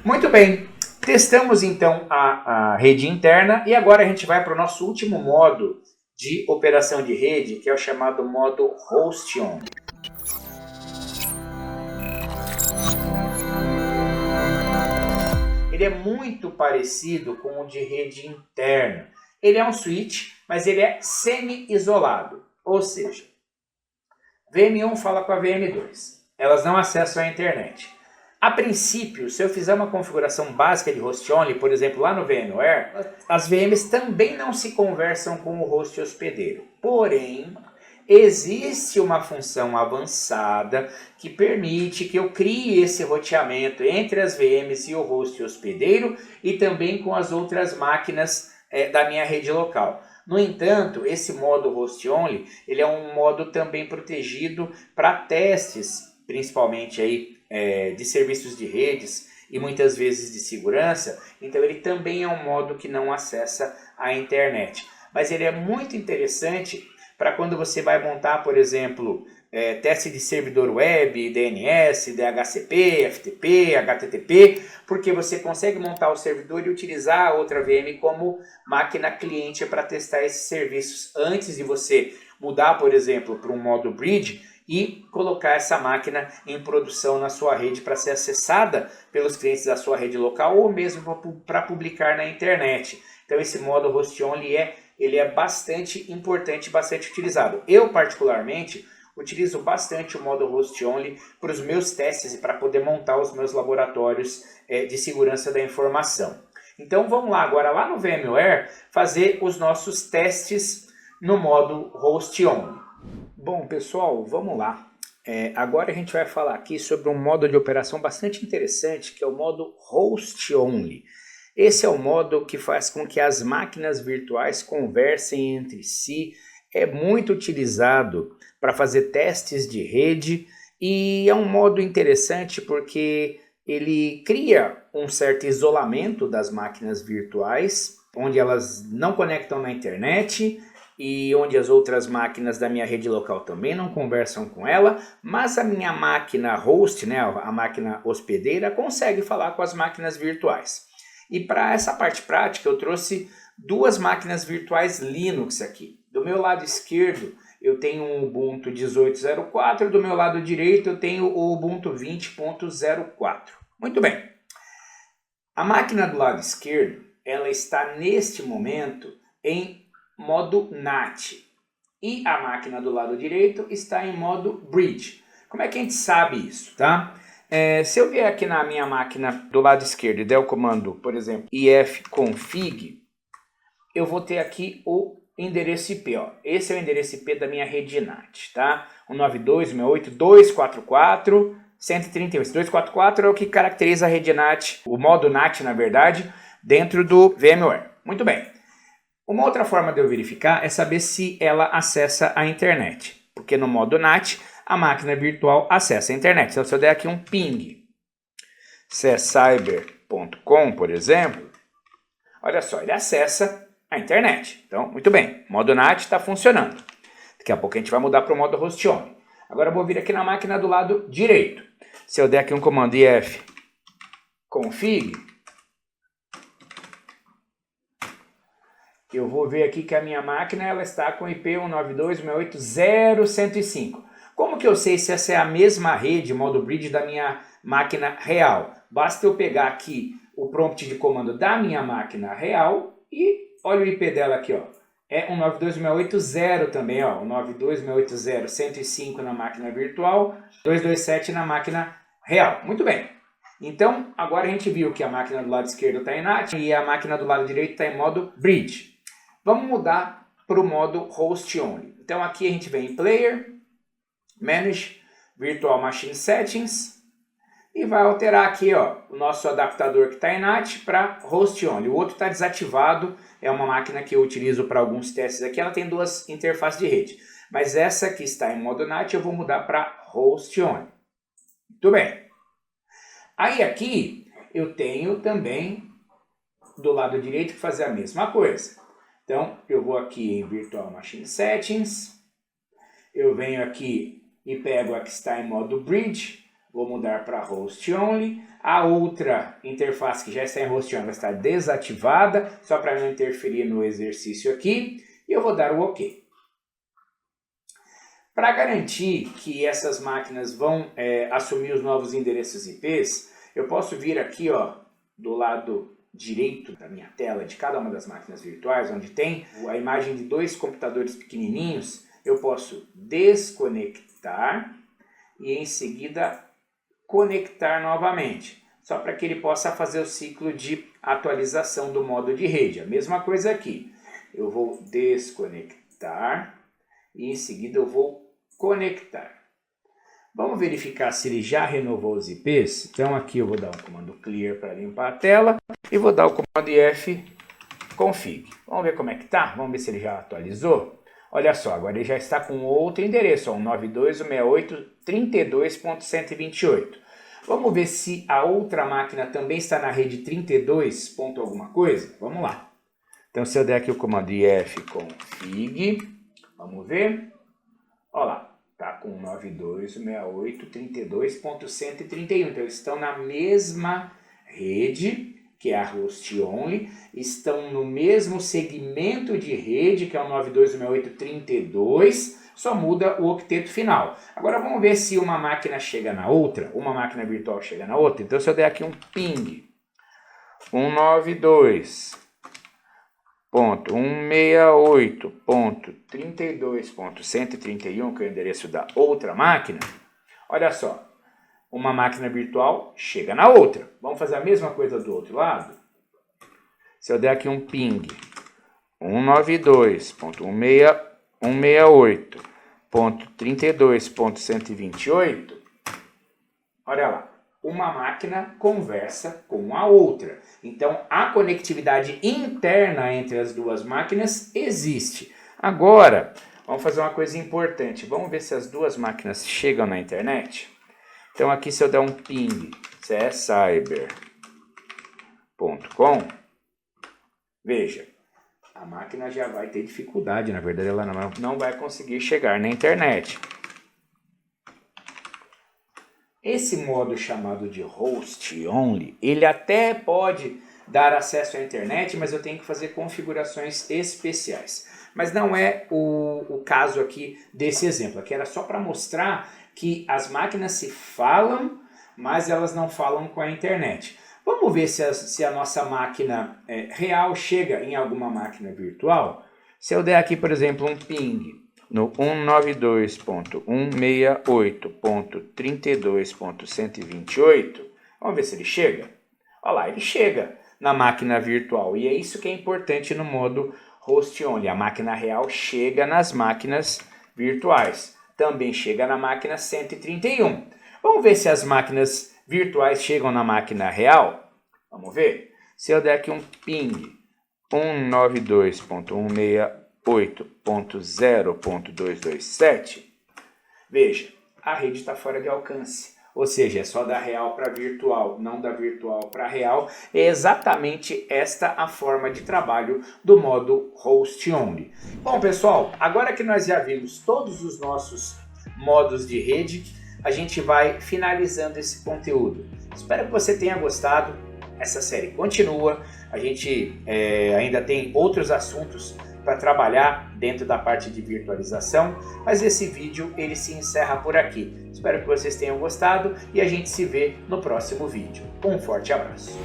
Muito bem, testamos então a rede interna e agora a gente vai para o nosso último modo de operação de rede, que é o chamado modo host on. Ele é muito parecido com o de rede interna. Ele é um switch, mas ele é semi-isolado, ou seja, VM1 fala com a VM2. Elas não acessam a internet. A princípio, se eu fizer uma configuração básica de host only, por exemplo, lá no VMware, as VMs também não se conversam com o host hospedeiro. Porém, existe uma função avançada que permite que eu crie esse roteamento entre as VMs e o host hospedeiro e também com as outras máquinas da minha rede local. No entanto, esse modo host only, ele é um modo também protegido para testes, principalmente aí, de serviços de redes e muitas vezes de segurança. Então ele também é um modo que não acessa a internet. Mas ele é muito interessante para quando você vai montar, por exemplo, teste de servidor web, DNS, DHCP, FTP, HTTP, porque você consegue montar o servidor e utilizar a outra VM como máquina cliente para testar esses serviços antes de você mudar, por exemplo, para um modo bridge e colocar essa máquina em produção na sua rede para ser acessada pelos clientes da sua rede local ou mesmo para publicar na internet. Então esse modo host only ele é bastante importante, bastante utilizado. Eu particularmente utilizo bastante o modo host only para os meus testes e para poder montar os meus laboratórios de segurança da informação. Então vamos lá agora lá no VMware fazer os nossos testes no modo host only. Bom pessoal, vamos lá. Agora a gente vai falar aqui sobre um modo de operação bastante interessante, que é o modo host only. Esse é o modo que faz com que as máquinas virtuais conversem entre si. É muito utilizado para fazer testes de rede e é um modo interessante porque ele cria um certo isolamento das máquinas virtuais, onde elas não conectam na internet e onde as outras máquinas da minha rede local também não conversam com ela, mas a minha máquina host, né, a máquina hospedeira, consegue falar com as máquinas virtuais. E para essa parte prática eu trouxe duas máquinas virtuais Linux aqui. Do meu lado esquerdo eu tenho um Ubuntu 18.04, do meu lado direito eu tenho o Ubuntu 20.04. Muito bem. A máquina do lado esquerdo, ela está neste momento em modo NAT. E a máquina do lado direito está em modo Bridge. Como é que a gente sabe isso, tá? Se eu vier aqui na minha máquina do lado esquerdo e der o comando, por exemplo, ifconfig, eu vou ter aqui o endereço IP. Ó. Esse é o endereço IP da minha rede NAT, tá? 192.168.244.131. Esse 244 é o que caracteriza a rede NAT, o modo NAT, na verdade, dentro do VMware. Muito bem. Uma outra forma de eu verificar é saber se ela acessa a internet, porque no modo NAT a máquina virtual acessa a internet. Então se eu der aqui um ping, ccyber.com, por exemplo, olha só, ele acessa a internet. Então, muito bem, o modo NAT está funcionando. Daqui a pouco a gente vai mudar para o modo host only. Agora eu vou vir aqui na máquina do lado direito. Se eu der aqui um comando ifconfig, eu vou ver aqui que a minha máquina ela está com IP 192.168.0.105. Como que eu sei se essa é a mesma rede, modo bridge, da minha máquina real? Basta eu pegar aqui o prompt de comando da minha máquina real e olha o IP dela aqui, ó. É 192.168.0 também, ó. 192.168.0.105 na máquina virtual, 227 na máquina real. Muito bem. Então, agora a gente viu que a máquina do lado esquerdo está em NAT e a máquina do lado direito está em modo bridge. Vamos mudar para o modo host only. Então aqui a gente vem em Player, Manage, Virtual Machine Settings e vai alterar aqui ó, o nosso adaptador que está em NAT para host only. O outro está desativado, é uma máquina que eu utilizo para alguns testes aqui, ela tem duas interfaces de rede. Mas essa que está em modo NAT eu vou mudar para host only. Muito bem. Aí aqui eu tenho também do lado direito que fazer a mesma coisa. Então, eu vou aqui em Virtual Machine Settings, eu venho aqui e pego a que está em modo Bridge, vou mudar para Host Only. A outra interface que já está em host on vai estar desativada, só para não interferir no exercício aqui. E eu vou dar o OK. Para garantir que essas máquinas vão assumir os novos endereços IPs, eu posso vir aqui do lado direito da minha tela de cada uma das máquinas virtuais, onde tem a imagem de 2 computadores pequenininhos, eu posso desconectar e em seguida conectar novamente, só para que ele possa fazer o ciclo de atualização do modo de rede. A mesma coisa aqui, eu vou desconectar e em seguida eu vou conectar. Vamos verificar se ele já renovou os IPs. Então aqui eu vou dar um comando clear para limpar a tela e vou dar o comando if config. Vamos ver como é que tá? Vamos ver se ele já atualizou. Olha só, agora ele já está com outro endereço, 192.168.32.128. Vamos ver se a outra máquina também está na rede 32. Alguma coisa? Vamos lá. Então se eu der aqui o comando if config, vamos ver. Olha lá. Está com 92.168.32.131. Então, eles estão na mesma rede, que é a host only. Estão no mesmo segmento de rede, que é o 92.168.32. Só muda o octeto final. Agora, vamos ver se uma máquina chega na outra. Uma máquina virtual chega na outra. Então, se eu der aqui um ping 192.168.32.131, que é o endereço da outra máquina, olha só, uma máquina virtual chega na outra. Vamos fazer a mesma coisa do outro lado? Se eu der aqui um ping 192.168.32.128, olha lá. Uma máquina conversa com a outra. Então, a conectividade interna entre as duas máquinas existe. Agora, vamos fazer uma coisa importante. Vamos ver se as duas máquinas chegam na internet. Então, aqui se eu der um ping ccyber.com, veja, a máquina já vai ter dificuldade. Na verdade, ela não vai conseguir chegar na internet. Esse modo chamado de host only, ele até pode dar acesso à internet, mas eu tenho que fazer configurações especiais. Mas não é o caso aqui desse exemplo. Aqui era só para mostrar que as máquinas se falam, mas elas não falam com a internet. Vamos ver se a nossa máquina real chega em alguma máquina virtual. Se eu der aqui, por exemplo, um ping no 192.168.32.128, vamos ver se ele chega. Olha lá, ele chega na máquina virtual. E é isso que é importante no modo host only. A máquina real chega nas máquinas virtuais. Também chega na máquina 131. Vamos ver se as máquinas virtuais chegam na máquina real? Vamos ver. Se eu der aqui um ping 192.168.0.227, veja, a rede está fora de alcance. Ou seja, é só da real para virtual, não da virtual para real. É exatamente esta a forma de trabalho do modo host only. Bom, pessoal, agora que nós já vimos todos os nossos modos de rede, a gente vai finalizando esse conteúdo. Espero que você tenha gostado. Essa série continua. A gente ainda tem outros assuntos para trabalhar dentro da parte de virtualização, mas esse vídeo ele se encerra por aqui. Espero que vocês tenham gostado e a gente se vê no próximo vídeo. Um forte abraço!